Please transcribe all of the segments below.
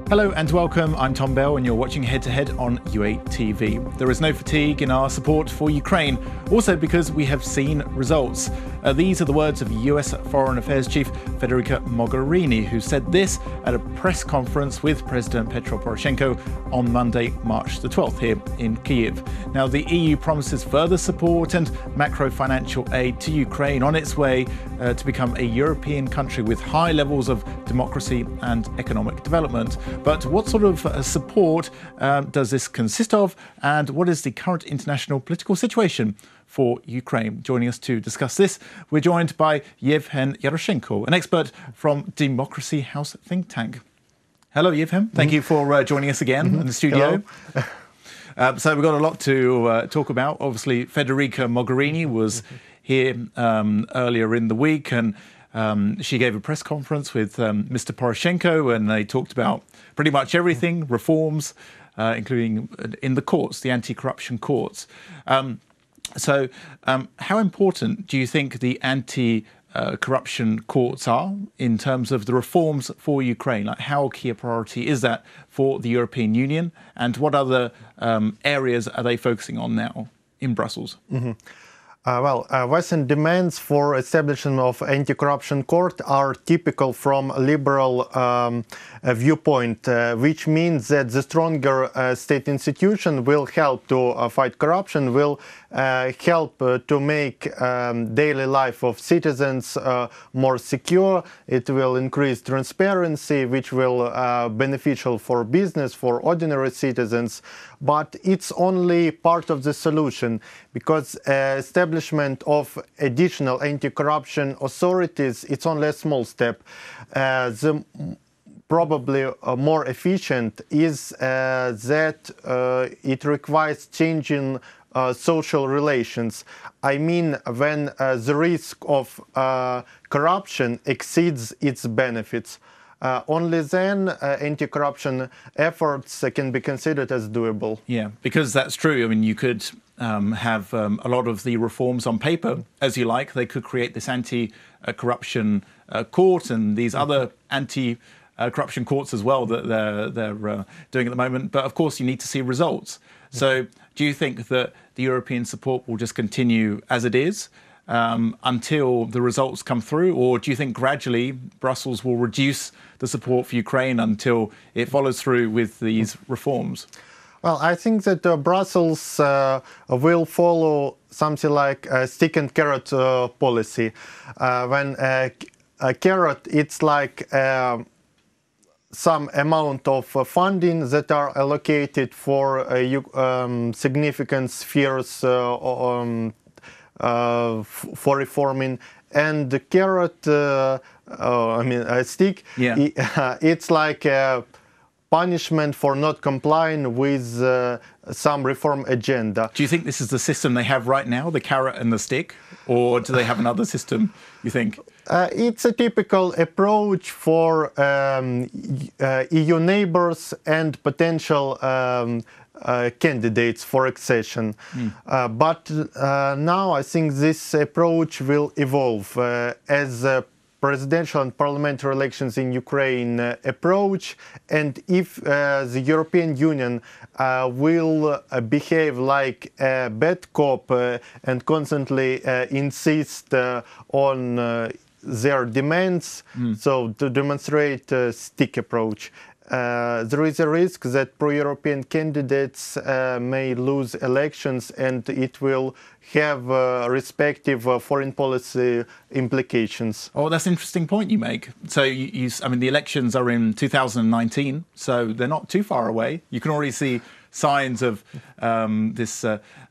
Hello and welcome, I'm Tom Bell and you're watching Head to Head on uatv. There is no fatigue in our support for Ukraine, also because we have seen results. These are the words of US Foreign Affairs Chief Federica Mogherini, who said this at a press conference with President Petro Poroshenko on Monday, March the 12th here in Kyiv. Now, the EU promises further support and macro-financial aid to Ukraine on its way to become a European country with high levels of democracy and economic development. But what sort of support does this consist of, and what is the current international political situation for Ukraine? Joining us to discuss this, we're joined by Yevhen Yaroshenko, an expert from Democracy House think tank. Hello, Yevhen. Thank you for joining us again in the studio. So we've got a lot to talk about. Obviously, Federica Mogherini was here earlier in the week, and she gave a press conference with Mr. Poroshenko, and they talked about pretty much everything, reforms, including in the courts, the anti-corruption courts. So how important do you think the anti-corruption courts are in terms of the reforms for Ukraine? Like, how key a priority is that for the European Union, and what other areas are they focusing on now in Brussels? Western demands for establishment of anti-corruption court are typical from a liberal viewpoint, which means that the stronger state institution will help to fight corruption, will help to make daily life of citizens more secure. It will increase transparency, which will beneficial for business, for ordinary citizens. But it's only part of the solution, because establishment of additional anti-corruption authorities, it's only a small step. The probably more efficient is that it requires changing social relations. I mean, when the risk of corruption exceeds its benefits. Only then anti-corruption efforts can be considered as doable. Yeah, because that's true. I mean, you could have a lot of the reforms on paper, as you like. They could create this anti-corruption court and these other anti-corruption courts as well that they're doing at the moment. But of course, you need to see results. So do you think that the European support will just continue as it is until the results come through? Or do you think gradually Brussels will reduce the support for Ukraine until it follows through with these reforms? Well, I think that Brussels will follow something like a stick and carrot policy. When a carrot, it's like some amount of funding that are allocated for significant spheres for reforming, and the carrot, a stick, yeah. It's like a punishment for not complying with some reform agenda. Do you think this is the system they have right now, the carrot and the stick, or do they have another system, you think? It's a typical approach for EU neighbors and potential candidates for accession. But now I think this approach will evolve as presidential and parliamentary elections in Ukraine approach, and if the European Union will behave like a bad cop and constantly insist on their demands, so to demonstrate a stick approach, there is a risk that pro-European candidates may lose elections, and it will have respective foreign policy implications. Oh, that's an interesting point you make. So, I mean, the elections are in 2019, so they're not too far away. You can already see signs of this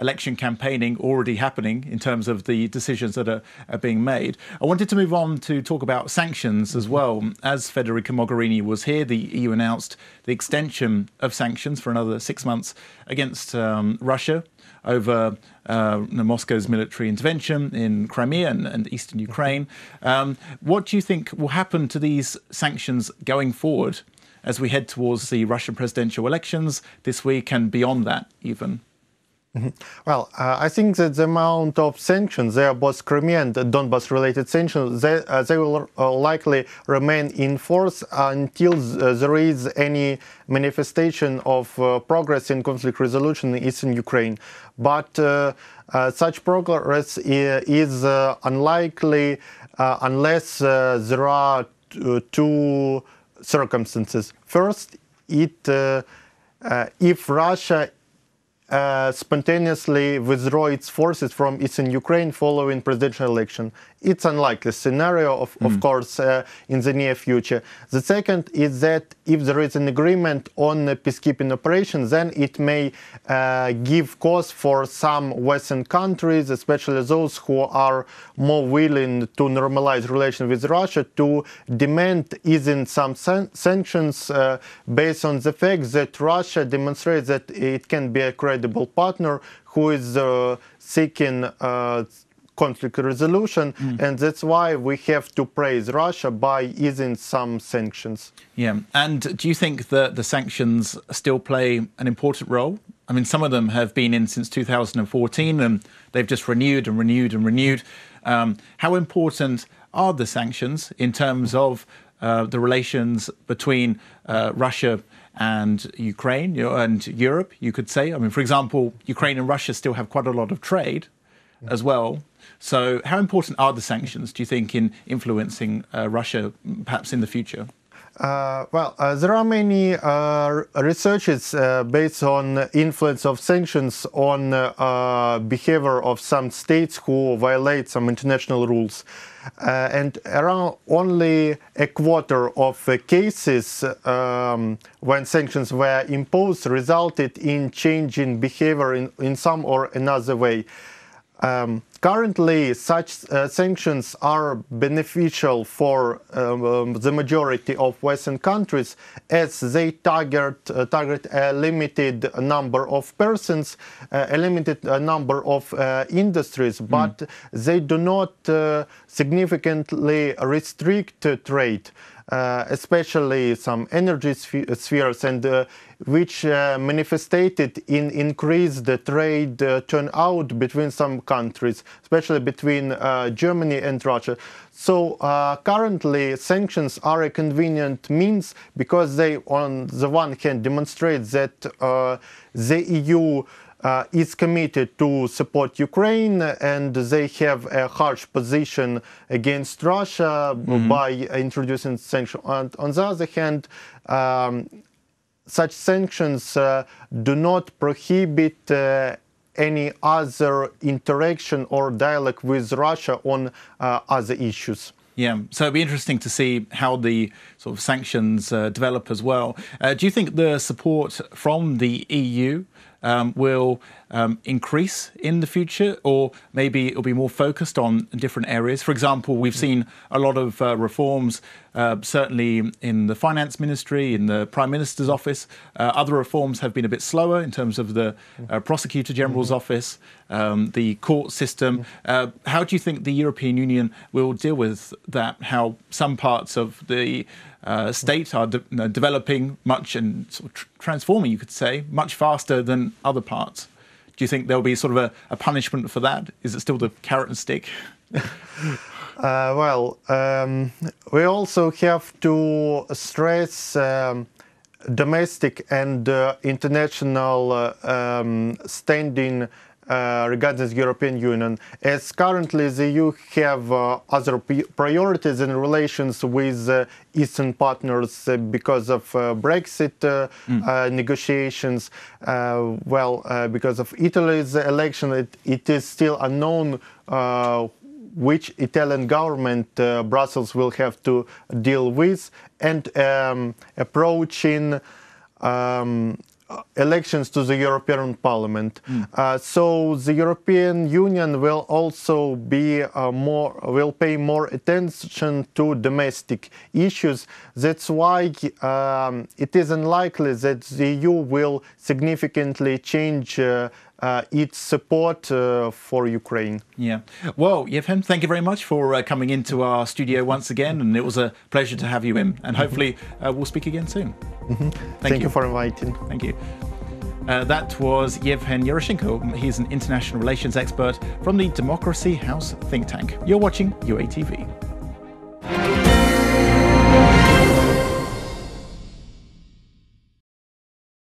election campaigning already happening in terms of the decisions that are being made. I wanted to move on to talk about sanctions as well. As Federica Mogherini was here, the EU announced the extension of sanctions for another 6 months against Russia over Moscow's military intervention in Crimea and eastern Ukraine. What do you think will happen to these sanctions going forward as we head towards the Russian presidential elections this week and beyond that even? Well, I think that the amount of sanctions, they are both Crimea and Donbas-related sanctions, they will likely remain in force until there is any manifestation of progress in conflict resolution in eastern Ukraine. But such progress is unlikely unless there are two circumstances. First, if Russia spontaneously withdraw its forces from eastern Ukraine following presidential election. It's unlikely scenario, of course, in the near future. The second is that if there is an agreement on peacekeeping operations, then it may give cause for some Western countries, especially those who are more willing to normalize relations with Russia, to demand easing some sanctions based on the fact that Russia demonstrates that it can be a credible partner who is seeking conflict resolution, and that's why we have to praise Russia by easing some sanctions. Yeah, and do you think that the sanctions still play an important role? I mean, some of them have been in since 2014, and they've just renewed and renewed and renewed. How important are the sanctions in terms of the relations between Russia and Ukraine and Europe, you could say? I mean, for example, Ukraine and Russia still have quite a lot of trade as well. So how important are the sanctions, do you think, in influencing Russia perhaps in the future? There are many researches based on influence of sanctions on behavior of some states who violate some international rules. And around only a quarter of cases when sanctions were imposed resulted in change in behavior in some or another way. Currently, such sanctions are beneficial for the majority of Western countries as they target a limited number of persons, a limited number of industries, but they do not significantly restrict trade. Especially some energy spheres, and which manifested in increased trade turnout between some countries, especially between Germany and Russia. So currently sanctions are a convenient means because they, on the one hand, demonstrate that the EU is committed to support Ukraine, and they have a harsh position against Russia by introducing sanctions. And on the other hand, such sanctions do not prohibit any other interaction or dialogue with Russia on other issues. Yeah, so it'd be interesting to see how the sort of sanctions develop as well. Do you think the support from the EU will increase in the future, or maybe it'll be more focused on different areas? For example, we've seen a lot of reforms, certainly in the finance ministry, in the Prime Minister's office. Other reforms have been a bit slower in terms of the Prosecutor General's office, the court system. How do you think the European Union will deal with that? How some parts of the state are developing much and sort of transforming, you could say, much faster than other parts. Do you think there'll be sort of a punishment for that? Is it still the carrot and stick? We also have to stress domestic and international standing regarding the European Union, as currently the EU have other priorities in relations with Eastern partners because of Brexit negotiations. Because of Italy's election, it is still unknown which Italian government Brussels will have to deal with, and approaching elections to the European Parliament. So the European Union will also be will pay more attention to domestic issues. That's why it is unlikely that the EU will significantly change its support for Ukraine. Yeah. Well, Yevhen, thank you very much for coming into our studio once again, and it was a pleasure to have you in, and hopefully we'll speak again soon. Thank you for inviting. Thank you. That was Yevhen Yaroshenko. He's an international relations expert from the Democracy House think tank. You're watching UATV.